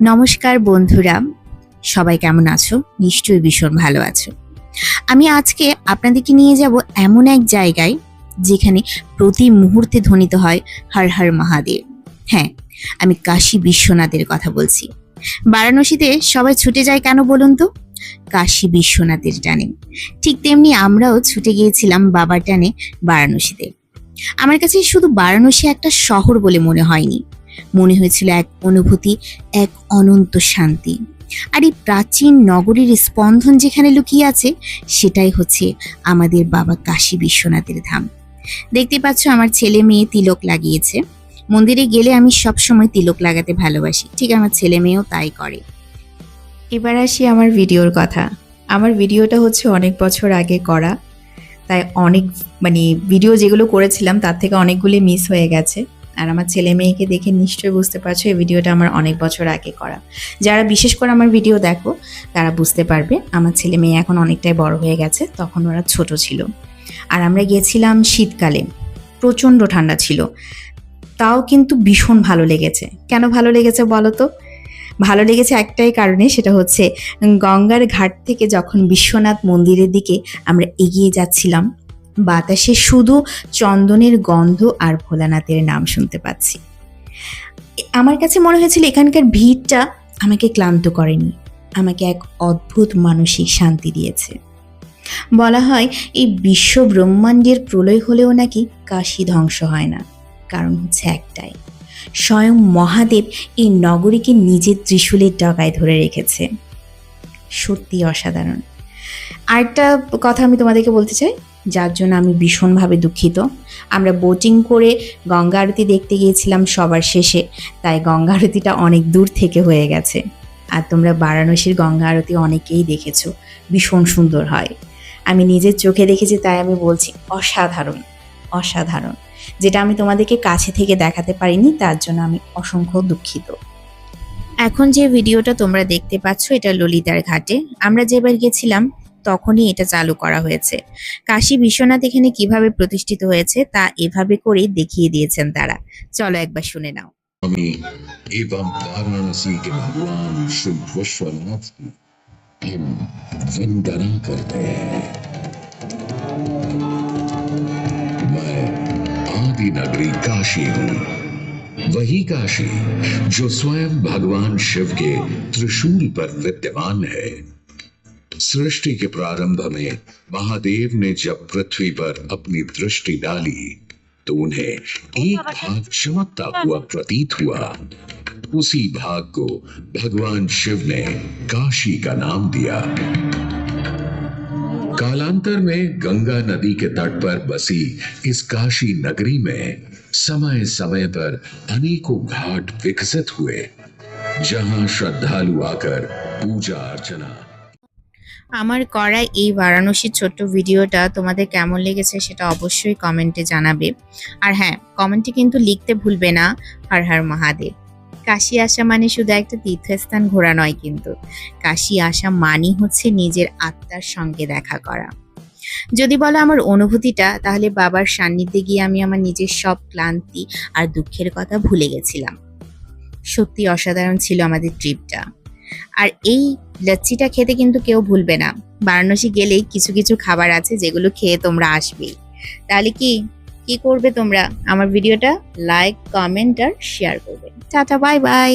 নমস্কার বন্ধুরা, সবাই কেমন আছো? নিশ্চয়ই ভীষণ ভালো আছো। আমি আজকে আপনাদেরকে নিয়ে যাব এমন এক জায়গায় যেখানে প্রতি মুহূর্তে ধ্বনিত হয় হর হর মহাদেব। হ্যাঁ, আমি কাশী বিশ্বনাথের কথা বলছি। বারাণসীতে সবাই ছুটে যায় কেন বলুন তো? কাশী বিশ্বনাথের টানে। ঠিক তেমনি আমরাও ছুটে গিয়েছিলাম বাবার টানে বারাণসীতে। আমার কাছে শুধু বারাণসী একটা শহর বলে মনে হয়নি, মনে হয়েছিল এক অনুভূতি, এক অনন্ত শান্তি। আর এই প্রাচীন নগরীর স্পন্দন যেখানে লুকিয়ে আছে সেটাই হচ্ছে আমাদের বাবা কাশী বিশ্বনাথের ধাম। দেখতে পাচ্ছ আমার ছেলে মেয়ে তিলক লাগিয়েছে। মন্দিরে গেলে আমি সবসময় তিলক লাগাতে ভালোবাসি, ঠিক আমার ছেলে মেয়েও তাই করে। এবার আসি আমার ভিডিওর কথা। আমার ভিডিওটা হচ্ছে অনেক বছর আগে করা, তাই অনেক ভিডিও যেগুলো করেছিলাম তার থেকে অনেকগুলি মিস হয়ে গেছে। আর আমার ছেলে মেয়েকে দেখে নিশ্চয়ই বুঝতে পারছো এই ভিডিওটা আমার অনেক বছর আগে করা। যারা বিশেষ করে আমার ভিডিও দেখো তারা বুঝতে পারবে আমার ছেলে মেয়ে এখন অনেকটাই বড় হয়ে গেছে, তখন ওরা ছোট ছিল। আর আমরা গিয়েছিলাম শীতকালে, প্রচণ্ড ঠান্ডা ছিল, তাও কিন্তু ভীষণ ভালো লেগেছে। কেন ভালো লেগেছে বলো তো? ভালো লেগেছে একটাই কারণে, সেটা হচ্ছে গঙ্গার ঘাট থেকে যখন বিশ্বনাথ মন্দিরের দিকে আমরা এগিয়ে যাচ্ছিলাম, বাতাসে শুধু চন্দনের গন্ধ আর ভোলানাথের নাম শুনতে পাচ্ছি। আমার কাছে মনে হয়েছিল এখানকার ভিড়টা আমাকে ক্লান্ত করেনি, আমাকে এক অদ্ভুত মানসিক শান্তি দিয়েছে। বলা হয় এই বিশ্ব ব্রহ্মাণ্ডের প্রলয় হলেও নাকি কাশী ধ্বংস হয় না, কারণ হচ্ছে একটাই, স্বয়ং মহাদেব এই নগরীকে নিজের ত্রিশূলের ডগায় ধরে রেখেছে। সত্যি অসাধারণ। আরেকটা কথা আমি তোমাদেরকে বলতে চাই, যার জন্য আমি ভীষণভাবে দুঃখিত। আমরা বোটিং করে গঙ্গা আরতি দেখতে গিয়েছিলাম সবার শেষে, তাই গঙ্গা আরতিটা অনেক দূর থেকে হয়ে গেছে। আর তোমরা বারাণসীর গঙ্গা আরতি অনেকেই দেখেছো, ভীষণ সুন্দর হয়। আমি নিজের চোখে দেখেছি, তাই আমি বলছি অসাধারণ অসাধারণ। যেটা আমি তোমাদেরকে কাছে থেকে দেখাতে পারিনি, তার জন্য আমি অসংখ্য দুঃখিত। এখন যে ভিডিওটা তোমরা দেখতে পাচ্ছ এটা ললিতার ঘাটে। আমরা যেবার গেছিলাম তখনই এটা চালু করা হয়েছে। কাশী বিশ্বনাথ এখানে কিভাবে প্রতিষ্ঠিত হয়েছে তা এভাবে করেই দেখিয়ে দিয়েছেন তারা। চলো একবার শুনে নাও। আমি एवं वाराणसी के भगवान श्री विश्वनाथ की हम वंदना करते हैं। मैं आदि नगरी काशी हूँ, वही काशी जो स्वयं भगवान शिव के त्रिशूल पर विद्यमान है। सृष्टि के प्रारंभ में महादेव ने जब पृथ्वी पर अपनी दृष्टि डाली तो उन्हें एक भाग चमकता हुआ प्रतीत हुआ। उसी भाग को भगवान शिव ने काशी का नाम दिया। कालांतर में गंगा नदी के तट पर बसी इस काशी नगरी में समय समय पर अनेकों घाट विकसित हुए, जहां श्रद्धालु आकर पूजा अर्चना। আমার করা এই বারাণসীর ছোট্ট ভিডিওটা তোমাদের কেমন লেগেছে সেটা অবশ্যই কমেন্টে জানাবে। আর হ্যাঁ, কমেন্টে কিন্তু লিখতে ভুলবে না হর হর মহাদেব। কাশী আসা মানে শুধু একটা তীর্থস্থান ঘোরা নয়, কিন্তু কাশী আসা মানে হচ্ছে নিজের আত্মার সঙ্গে দেখা করা। যদি বলো আমার অনুভূতিটা, তাহলে বাবার সান্নিধ্যে গিয়ে আমি আমার নিজের সব ক্লান্তি আর দুঃখের কথা ভুলে গেছিলাম। সত্যি অসাধারণ ছিল আমাদের ট্রিপটা। আর এই লচ্ছিটা খেতে কিন্তু কেউ ভুলবে না। বারাণসী গেলেই কিছু কিছু খাবার আছে যেগুলো খেয়ে তোমরা আসবেই। তাহলে কি করবে তোমরা? আমার ভিডিওটা লাইক, কমেন্ট আর শেয়ার করবে। Tata, bye bye.